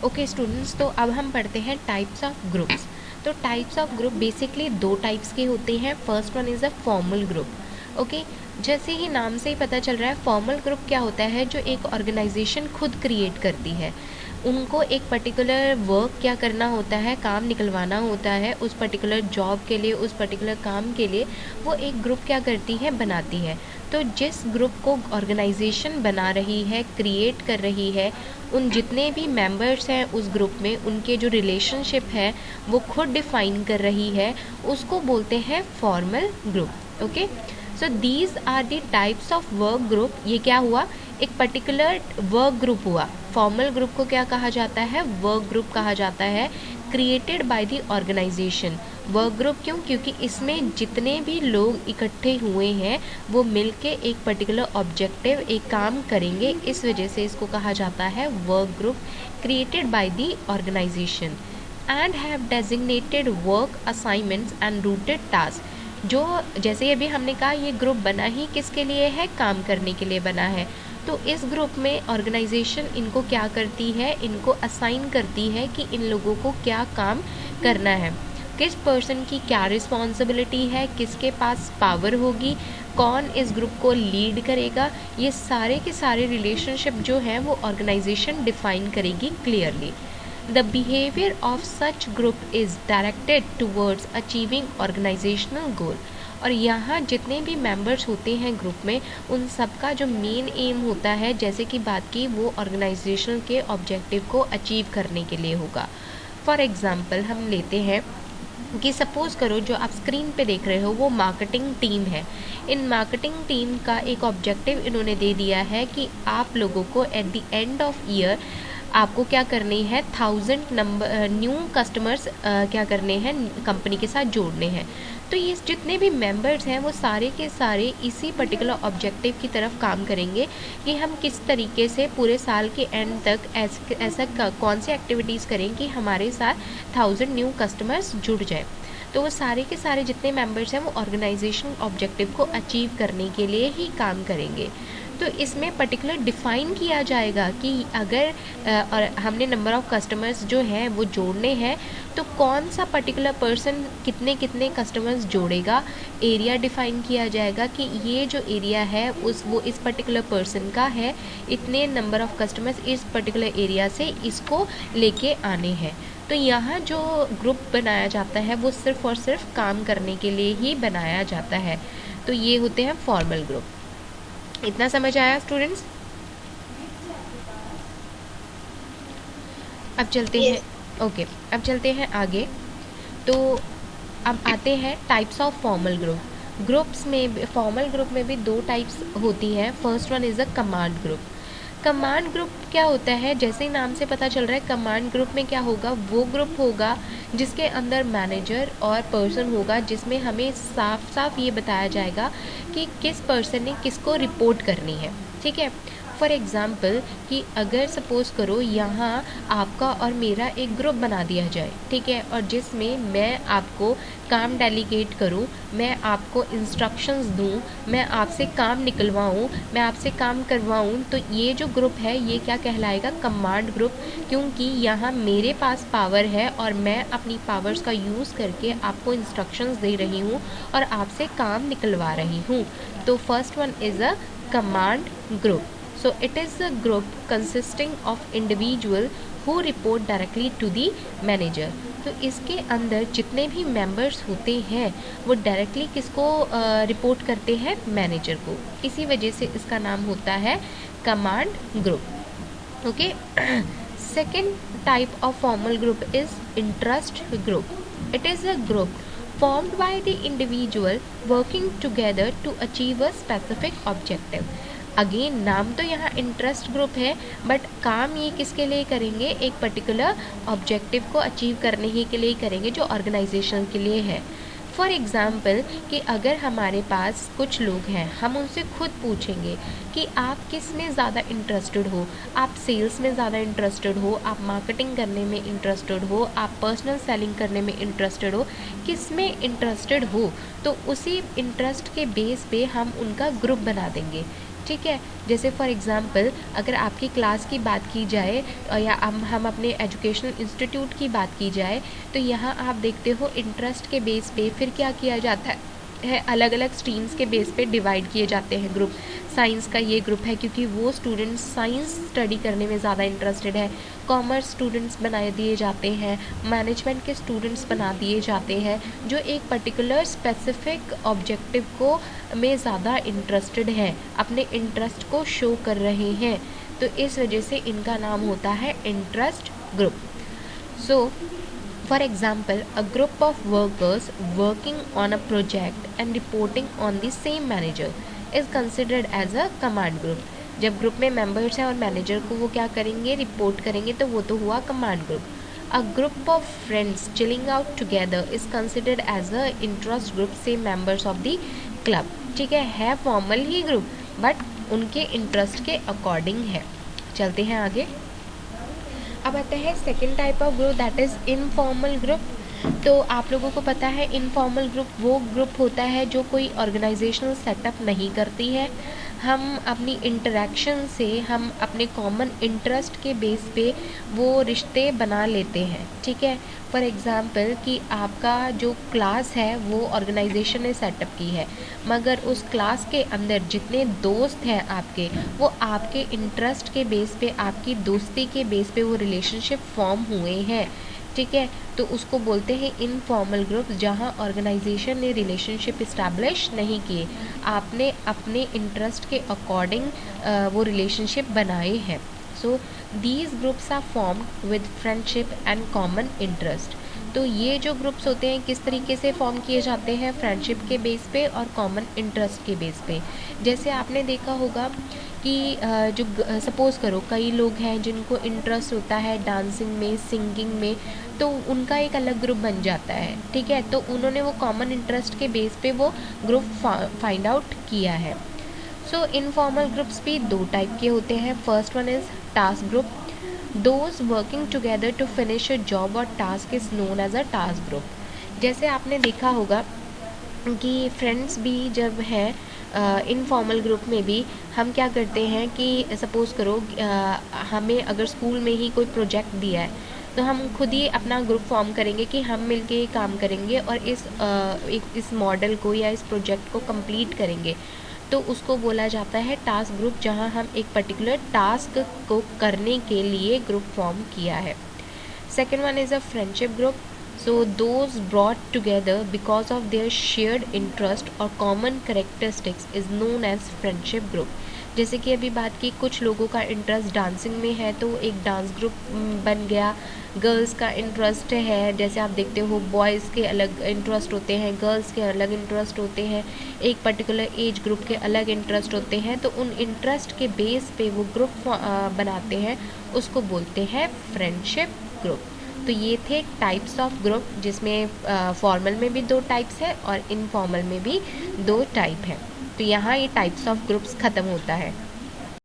Okay students, तो अब हम पढ़ते हैं टाइप्स ऑफ ग्रुप्स। तो टाइप्स ऑफ ग्रुप बेसिकली दो टाइप्स के होते हैं। First one is a formal group. Okay, जैसे ही नाम से ही पता चल रहा है, फॉर्मल ग्रुप क्या होता है, जो एक ऑर्गेनाइजेशन खुद क्रिएट करती है। उनको एक पर्टिकुलर वर्क क्या करना होता है, काम निकलवाना होता है उस पर्टिकुलर जॉब के लिए, उस पर्टिकुलर काम के लिए वो एक ग्रुप क्या करती है, बनाती है। तो जिस ग्रुप को ऑर्गेनाइजेशन बना रही है, क्रिएट कर रही है, उन जितने भी मेंबर्स हैं उस ग्रुप में, उनके जो रिलेशनशिप है वो खुद डिफाइन कर रही है, उसको बोलते हैं formal group. Okay, so these are the types of work group. ये क्या हुआ, एक पर्टिकुलर वर्क ग्रुप हुआ। फॉर्मल ग्रुप को क्या कहा जाता है, वर्क ग्रुप कहा जाता है, created by the organisation. Work group क्यों, क्योंकि इसमें जितने भी लोग इकट्ठे हुए हैं वो मिलके एक पर्टिकुलर ऑब्जेक्टिव, एक काम करेंगे, इस वजह से इसको कहा जाता है work group created by the organisation and have designated work assignments and routed task. जो जैसे अभी हमने कहा, ये ग्रुप बना ही किसके लिए है, काम करने के लिए बना है। तो इस ग्रुप में ऑर्गेनाइजेशन इनको क्या करती है, इनको असाइन करती है कि इन लोगों को क्या काम करना है, किस पर्सन की क्या रिस्पॉन्सिबिलिटी है, किसके पास पावर होगी, कौन इस ग्रुप को लीड करेगा। ये सारे के सारे रिलेशनशिप जो हैं वो ऑर्गेनाइजेशन डिफाइन करेगी clearly. The behavior of such group is directed towards achieving organizational goal। और यहाँ जितने भी मेंबर्स होते हैं ग्रुप में, उन सब का जो मेन एम होता है, जैसे कि बात की, वो ऑर्गेनाइजेशन के ऑब्जेक्टिव को अचीव करने के लिए होगा। फॉर एग्ज़ाम्पल हम लेते हैं कि सपोज़ करो जो आप स्क्रीन पे देख रहे हो वो मार्केटिंग टीम है। इन मार्केटिंग टीम का एक ऑब्जेक्टिव इन्होंने दे दिया है कि आप लोगों को at the end of year आपको क्या करनी है, 1000 नंबर न्यू कस्टमर्स क्या करने हैं, कंपनी के साथ जोड़ने हैं। तो ये जितने भी मेंबर्स हैं वो सारे के सारे इसी पर्टिकुलर ऑब्जेक्टिव की तरफ काम करेंगे कि हम किस तरीके से पूरे साल के एंड तक ऐसा कौन सी एक्टिविटीज़ करें कि हमारे साथ 1000 न्यू कस्टमर्स जुड़ जाए। तो वो सारे के सारे जितने मेंबर्स हैं वो ऑर्गेनाइजेशन ऑब्जेक्टिव को अचीव करने के लिए ही काम करेंगे। तो इसमें पर्टिकुलर डिफ़ाइन किया जाएगा कि अगर और हमने नंबर ऑफ़ कस्टमर्स जो हैं वो जोड़ने हैं, तो कौन सा पर्टिकुलर पर्सन कितने कितने कस्टमर्स जोड़ेगा। एरिया डिफ़ाइन किया जाएगा कि ये जो एरिया है वो इस पर्टिकुलर पर्सन का है, इतने नंबर ऑफ़ कस्टमर्स इस पर्टिकुलर एरिया से इसको लेके आने हैं। तो यहाँ जो ग्रुप बनाया जाता है वो सिर्फ़ और सिर्फ काम करने के लिए ही बनाया जाता है। तो ये होते हैं फॉर्मल ग्रुप। इतना समझ आया स्टूडेंट्स? अब चलते हैं, ओके, अब चलते हैं आगे। तो अब आते हैं types of formal group. Groups में, फॉर्मल ग्रुप में भी दो टाइप्स होती हैं। First one is a command group. Command group क्या होता है, जैसे ही नाम से पता चल रहा है, कमांड ग्रुप में क्या होगा, वो ग्रुप होगा जिसके अंदर मैनेजर और पर्सन होगा, जिसमें हमें साफ साफ ये बताया जाएगा कि किस पर्सन ने किसको रिपोर्ट करनी है। ठीक है, फॉर एग्ज़ाम्पल कि अगर सपोज़ करो यहाँ आपका और मेरा एक ग्रुप बना दिया जाए, ठीक है, और जिसमें मैं आपको काम डेलीगेट करूँ, मैं आपको इंस्ट्रक्शंस दूँ, मैं आपसे काम निकलवाऊँ, मैं आपसे काम करवाऊँ, तो ये जो ग्रुप है ये क्या कहलाएगा, कमांड ग्रुप। क्योंकि यहाँ मेरे पास पावर है और मैं अपनी पावर्स का यूज़ करके आपको इंस्ट्रक्शंस दे रही हूँ और आपसे काम निकलवा रही हूँ। तो first one is a command group. So it is a group consisting of individual who report directly to the manager। तो इसके अंदर जितने भी मेंबर्स होते हैं वो डायरेक्टली किसको रिपोर्ट करते हैं, मैनेजर को। इसी वजह से इसका नाम होता है command group. Okay, second type of formal group is interest group. It is a group formed by the individual working together to achieve a specific objective। Again नाम तो यहाँ इंटरेस्ट ग्रुप है, बट काम ये किसके लिए करेंगे, एक पर्टिकुलर ऑब्जेक्टिव को अचीव करने ही के लिए करेंगे जो ऑर्गेनाइजेशन के लिए है। फॉर एग्ज़ाम्पल कि अगर हमारे पास कुछ लोग हैं, हम उनसे खुद पूछेंगे कि आप किस में ज़्यादा इंटरेस्टेड हो, आप सेल्स में ज़्यादा इंटरेस्टेड हो, आप मार्केटिंग करने में इंटरेस्टेड हो, आप पर्सनल सेलिंग करने में इंटरेस्टेड हो, किस में इंटरेस्टेड हो, तो उसी इंटरेस्ट के बेस पे हम उनका ग्रुप बना देंगे ठीक है। जैसे फॉर एग्ज़ाम्पल अगर आपकी क्लास की बात की जाए या हम अपने एजुकेशनल इंस्टीट्यूट की बात की जाए, तो यहाँ आप देखते हो इंटरेस्ट के बेस पे फिर क्या किया जाता है, अलग अलग स्ट्रीम्स के बेस पे डिवाइड किए जाते हैं ग्रुप। साइंस का ये ग्रुप है क्योंकि वो स्टूडेंट्स साइंस स्टडी करने में ज़्यादा इंटरेस्टेड है। कॉमर्स स्टूडेंट्स बना दिए जाते हैं, मैनेजमेंट के स्टूडेंट्स बना दिए जाते हैं जो एक पर्टिकुलर स्पेसिफिक ऑब्जेक्टिव को में ज़्यादा इंटरेस्टेड हैं, अपने इंटरेस्ट को शो कर रहे हैं। तो इस वजह से इनका नाम होता है interest group. So for example, a group of workers working on a project and reporting on the same manager is considered as a command group. जब ग्रुप में मेंबर्स हैं और मैनेजर को वो क्या करेंगे, रिपोर्ट करेंगे, तो वो तो हुआ command group. A group of friends chilling out together is considered as a interest group, say members of the club। ठीक है फॉर्मल ही ग्रुप बट उनके इंटरेस्ट के अकॉर्डिंग है। चलते हैं आगे। अब आता है second type of group, that is informal group. तो आप लोगों को पता है इनफॉर्मल ग्रुप वो ग्रुप होता है जो कोई ऑर्गेनाइजेशनल सेटअप नहीं करती है। हम अपनी इंटरेक्शन से हम अपने कॉमन इंटरेस्ट के बेस पे वो रिश्ते बना लेते हैं। ठीक है। फॉर एग्ज़ाम्पल कि आपका जो क्लास है वो ऑर्गेनाइजेशन ने सेटअप की है, मगर उस क्लास के अंदर जितने दोस्त हैं आपके, वो आपके इंटरेस्ट के बेस पे, आपकी दोस्ती के बेस पे वो रिलेशनशिप फॉर्म हुए हैं। ठीक है। तो उसको बोलते हैं इनफॉर्मल ग्रुप, जहाँ ऑर्गेनाइजेशन ने रिलेशनशिप इस्टेब्लिश नहीं किए, आपने अपने इंटरेस्ट के अकॉर्डिंग वो रिलेशनशिप बनाए हैं। So these groups are formed with friendship and common interest. तो ये जो ग्रुप्स होते हैं किस तरीके से फॉर्म किए जाते हैं, फ्रेंडशिप के बेस पे और कॉमन इंटरेस्ट के बेस पे। जैसे आपने देखा होगा कि जो सपोज़ करो कई लोग हैं जिनको इंटरेस्ट होता है डांसिंग में, सिंगिंग में, तो उनका एक अलग ग्रुप बन जाता है। ठीक है। तो उन्होंने वो कॉमन इंटरेस्ट के बेस पे वो ग्रुप फाइंड आउट किया है। सो इनफॉर्मल ग्रुप्स भी दो टाइप के होते हैं। First one is task group. Those working together to finish a job और task is known as a task group. जैसे आपने देखा होगा कि फ्रेंड्स भी जब हैं इनफॉर्मल ग्रुप में भी हम क्या करते हैं कि सपोज़ करो हमें अगर स्कूल में ही कोई प्रोजेक्ट दिया है तो हम खुद ही अपना ग्रुप फॉर्म करेंगे कि हम मिलके काम करेंगे और इस मॉडल को या इस प्रोजेक्ट को कंप्लीट करेंगे। तो उसको बोला जाता है टास्क ग्रुप, जहां हम एक पर्टिकुलर टास्क को करने के लिए ग्रुप फॉर्म किया है। Second one is a friendship group. So those brought together because of their shared interest or common characteristics is known as friendship group। जैसे कि अभी बात की कुछ लोगों का इंटरेस्ट डांसिंग में है तो एक डांस ग्रुप बन गया। गर्ल्स का इंटरेस्ट है, जैसे आप देखते हो बॉयज़ के अलग इंटरेस्ट होते हैं, गर्ल्स के अलग इंटरेस्ट होते हैं, एक पर्टिकुलर एज ग्रुप के अलग इंटरेस्ट होते हैं। तो उन इंटरेस्ट के बेस पे वो ग्रुप बनाते हैं, उसको बोलते हैं फ्रेंडशिप ग्रुप। तो ये थे टाइप्स ऑफ ग्रुप, जिसमें फॉर्मल में भी दो टाइप्स है और इनफॉर्मल में भी दो टाइप है। तो यहाँ ये टाइप्स ऑफ ग्रुप्स ख़त्म होता है।